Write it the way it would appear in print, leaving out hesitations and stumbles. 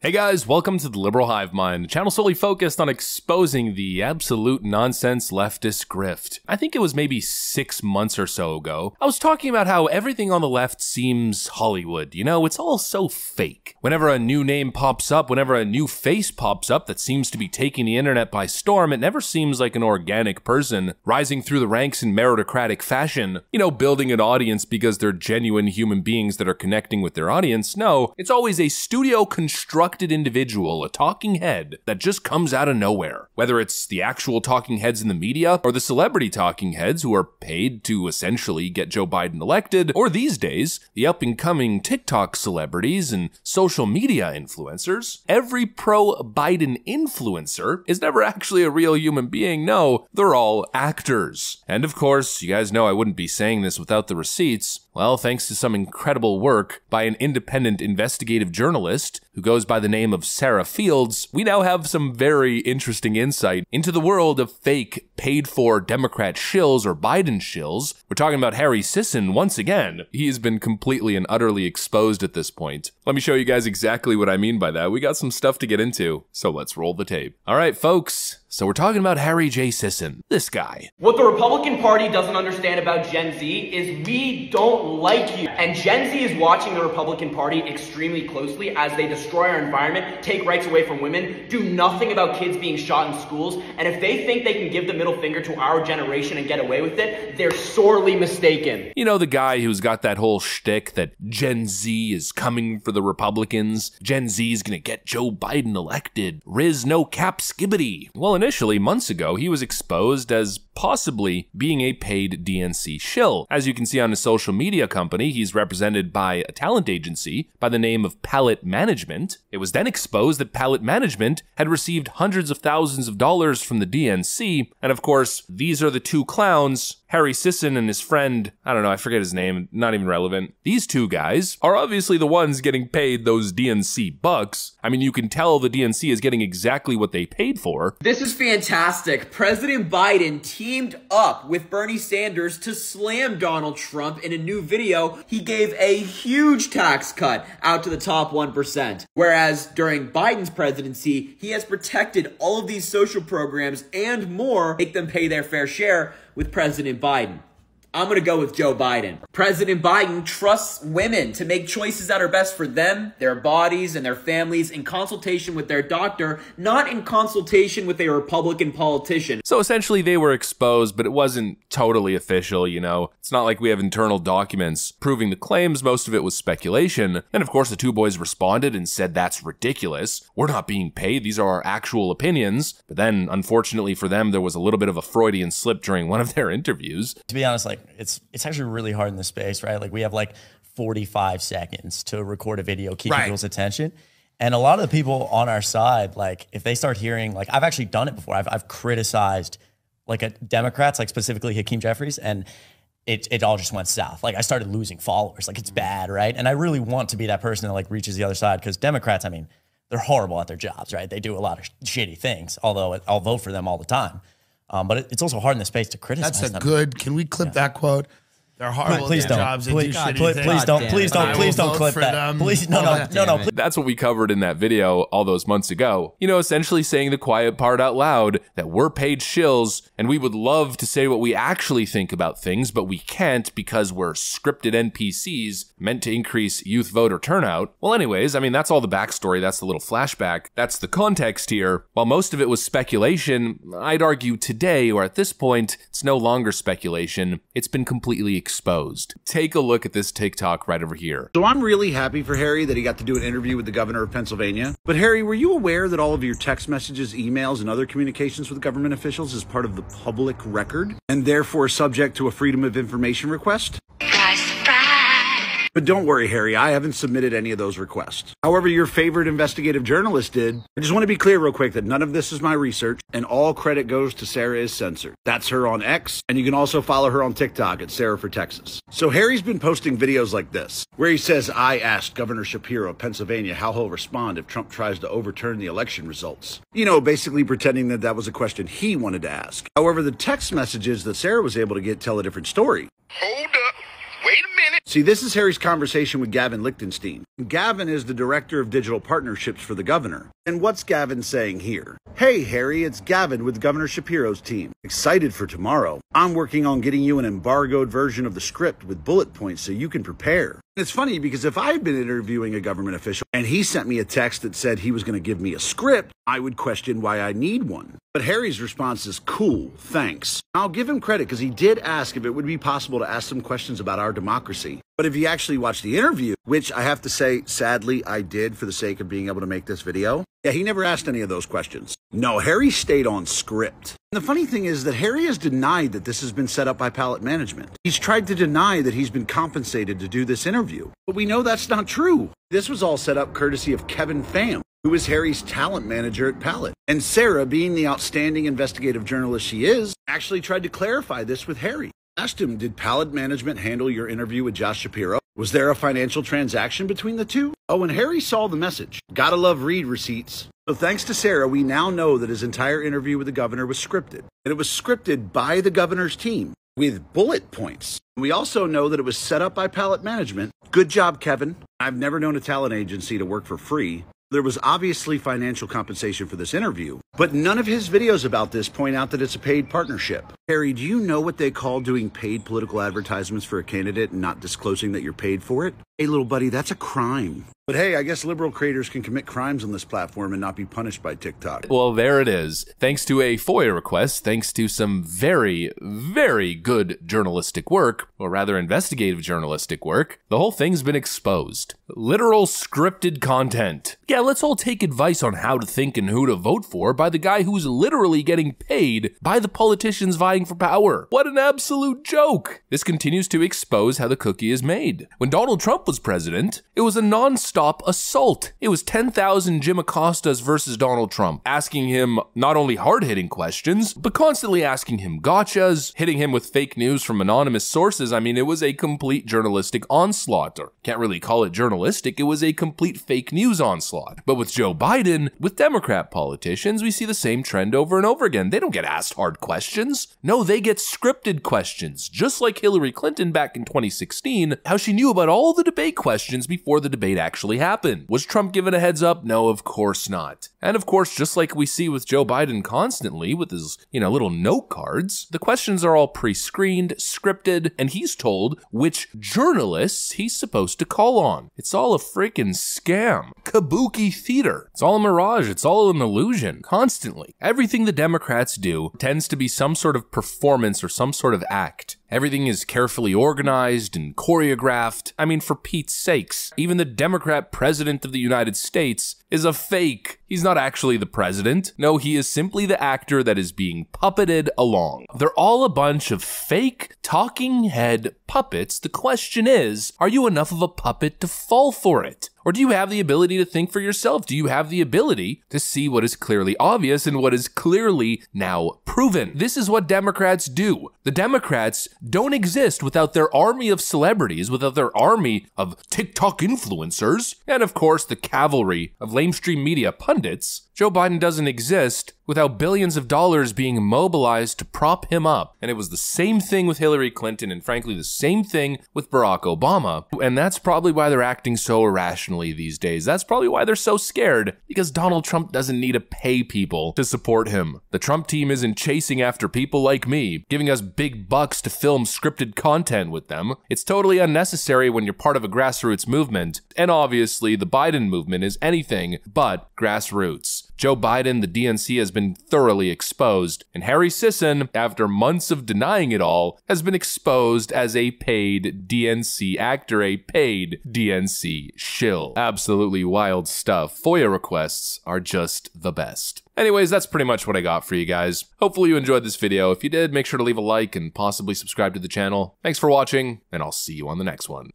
Hey guys, welcome to the Liberal Hive Mind, a channel solely focused on exposing the absolute nonsense leftist grift. I think it was maybe 6 months or so ago, I was talking about how everything on the left seems Hollywood. You know, it's all so fake. Whenever a new name pops up, whenever a new face pops up that seems to be taking the internet by storm, it never seems like an organic person rising through the ranks in meritocratic fashion, you know, building an audience because they're genuine human beings that are connecting with their audience. No, it's always a studio constructed individual, a talking head that just comes out of nowhere. Whether it's the actual talking heads in the media or the celebrity talking heads who are paid to essentially get Joe Biden elected, or these days, the up-and-coming TikTok celebrities and social media influencers, every pro-Biden influencer is never actually a real human being. No, they're all actors. And of course, you guys know I wouldn't be saying this without the receipts. Well, thanks to some incredible work by an independent investigative journalist who goes by the name of Sarah Fields, we now have some very interesting insight into the world of fake, paid-for Democrat shills or Biden shills. We're talking about J Sisson once again. He has been completely and utterly exposed at this point. Let me show you guys exactly what I mean by that. We got some stuff to get into, so let's roll the tape. All right, folks. So we're talking about J Sisson, this guy. What the Republican Party doesn't understand about Gen Z is we don't like you. And Gen Z is watching the Republican Party extremely closely as they destroy our environment, take rights away from women, do nothing about kids being shot in schools. And if they think they can give the middle finger to our generation and get away with it, they're sorely mistaken. You know, the guy who's got that whole shtick that Gen Z is coming for the Republicans, Gen Z is gonna get Joe Biden elected, Riz no cap skibbity. Well, initially, months ago, he was exposed as possibly being a paid DNC shill. As you can see on his social media company, he's represented by a talent agency by the name of Palette Management. It was then exposed that Palette Management had received hundreds of thousands of dollars from the DNC, and of course, these are the two clowns, J Sisson and his friend, I don't know, I forget his name, not even relevant. These two guys are obviously the ones getting paid those DNC bucks. I mean, you can tell the DNC is getting exactly what they paid for. This is fantastic. President Biden teamed up with Bernie Sanders to slam Donald Trump in a new video. He gave a huge tax cut out to the top 1%. Whereas during Biden's presidency, he has protected all of these social programs and more, make them pay their fair share with President Biden. I'm going to go with Joe Biden. President Biden trusts women to make choices that are best for them, their bodies, and their families in consultation with their doctor, not in consultation with a Republican politician. So essentially they were exposed, but it wasn't totally official, you know. It's not like we have internal documents proving the claims. Most of it was speculation. And of course the two boys responded and said that's ridiculous. We're not being paid. These are our actual opinions. But then, unfortunately for them, there was a little bit of a Freudian slip during one of their interviews. To be honest, it's actually really hard in this space, right? Like we have like 45 seconds to record a video, keep people's attention. And a lot of the people on our side, like if they start hearing, like I've actually done it before. I've criticized like Democrats, like specifically Hakeem Jeffries, and it all just went south. Like I started losing followers. Like it's bad, right? And I really want to be that person that like reaches the other side, because Democrats, I mean, they're horrible at their jobs, right? They do a lot of shitty things, although I'll vote for them all the time. But it's also hard in the space to criticize them. That's a good, can we clip that quote? They're horrible please at don't. their jobs. Please don't clip that. Please, no. That's what we covered in that video all those months ago. You know, essentially saying the quiet part out loud, that we're paid shills and we would love to say what we actually think about things, but we can't because we're scripted NPCs meant to increase youth voter turnout. Well, anyways, I mean, that's all the backstory. That's the little flashback. That's the context here. While most of it was speculation, I'd argue today, or at this point, it's no longer speculation. It's been completely exposed. Take a look at this TikTok right over here. So I'm really happy for Harry that he got to do an interview with the governor of Pennsylvania. But Harry, were you aware that all of your text messages, emails, and other communications with government officials is part of the public record and therefore subject to a Freedom of Information request? But don't worry, Harry, I haven't submitted any of those requests. However, your favorite investigative journalist did. I just want to be clear real quick that none of this is my research, and all credit goes to Sarah is Censored. That's her on X, and you can also follow her on TikTok at Sarah for Texas. So Harry's been posting videos like this, where he says, I asked Governor Shapiro of Pennsylvania how he'll respond if Trump tries to overturn the election results. You know, basically pretending that that was a question he wanted to ask. However, the text messages that Sarah was able to get tell a different story. Hold up. Wait a minute. See, this is Harry's conversation with Gavin Lichtenstein. Gavin is the director of digital partnerships for the governor. And what's Gavin saying here? Hey, Harry, it's Gavin with Governor Shapiro's team. Excited for tomorrow. I'm working on getting you an embargoed version of the script with bullet points so you can prepare. And it's funny because if I'd been interviewing a government official and he sent me a text that said he was going to give me a script, I would question why I need one. But Harry's response is cool, thanks. I'll give him credit because he did ask if it would be possible to ask some questions about our democracy. But if you actually watch the interview, which I have to say, sadly, I did for the sake of being able to make this video, yeah, he never asked any of those questions. No, Harry stayed on script. And the funny thing is that Harry has denied that this has been set up by Palette Management. He's tried to deny that he's been compensated to do this interview. But we know that's not true. This was all set up courtesy of Kevin Pham, who is Harry's talent manager at Palette. And Sarah, being the outstanding investigative journalist she is, actually tried to clarify this with Harry. Asked him, did Palette Management handle your interview with Josh Shapiro? Was there a financial transaction between the two? Oh, and Harry saw the message. Gotta love read receipts. So thanks to Sarah, we now know that his entire interview with the governor was scripted. And it was scripted by the governor's team with bullet points. We also know that it was set up by Palette Management. Good job, Kevin. I've never known a talent agency to work for free. There was obviously financial compensation for this interview, but none of his videos about this point out that it's a paid partnership. Harry, do you know what they call doing paid political advertisements for a candidate and not disclosing that you're paid for it? Hey, little buddy, that's a crime. But hey, I guess liberal creators can commit crimes on this platform and not be punished by TikTok. Well, there it is. Thanks to a FOIA request, thanks to some very, very good journalistic work, or rather investigative journalistic work, the whole thing's been exposed. Literal scripted content. Yeah, let's all take advice on how to think and who to vote for by the guy who's literally getting paid by the politicians vying for power. What an absolute joke. This continues to expose how the cookie is made. When Donald Trump was president, it was a non-stop assault. It was 10,000 Jim Acostas versus Donald Trump, asking him not only hard-hitting questions, but constantly asking him gotchas, hitting him with fake news from anonymous sources. I mean, it was a complete journalistic onslaught, or can't really call it journalistic, it was a complete fake news onslaught. But with Joe Biden, with Democrat politicians, we see the same trend over and over again. They don't get asked hard questions. No, they get scripted questions, just like Hillary Clinton back in 2016, how she knew about all the debate questions before the debate actually happened. Was Trump given a heads up? No, of course not. And of course, just like we see with Joe Biden constantly with his, little note cards, the questions are all pre-screened, scripted, and he's told which journalists he's supposed to call on. It's all a freaking scam. Kabuki theater. It's all a mirage. It's all an illusion. Constantly. Everything the Democrats do tends to be some sort of performance or some sort of act. Everything is carefully organized and choreographed. I mean, for Pete's sakes, even the Democrat president of the United States is a fake. He's not actually the president. No, he is simply the actor that is being puppeted along. They're all a bunch of fake talking head puppets. The question is, are you enough of a puppet to fall for it? Or do you have the ability to think for yourself? Do you have the ability to see what is clearly obvious and what is clearly now proven? This is what Democrats do. The Democrats don't exist without their army of celebrities, without their army of TikTok influencers, and of course the cavalry of lamestream media pundits. Joe Biden doesn't exist without billions of dollars being mobilized to prop him up. And it was the same thing with Hillary Clinton, and frankly the same thing with Barack Obama. And that's probably why they're acting so irrationally these days. That's probably why they're so scared, because Donald Trump doesn't need to pay people to support him. The Trump team isn't chasing after people like me, giving us big bucks to film scripted content with them. It's totally unnecessary when you're part of a grassroots movement. And obviously the Biden movement is anything but grassroots. Joe Biden, the DNC, has been thoroughly exposed, and Harry Sisson, after months of denying it all, has been exposed as a paid DNC actor, a paid DNC shill. Absolutely wild stuff. FOIA requests are just the best. Anyways, that's pretty much what I got for you guys. Hopefully you enjoyed this video. If you did, make sure to leave a like and possibly subscribe to the channel. Thanks for watching, and I'll see you on the next one.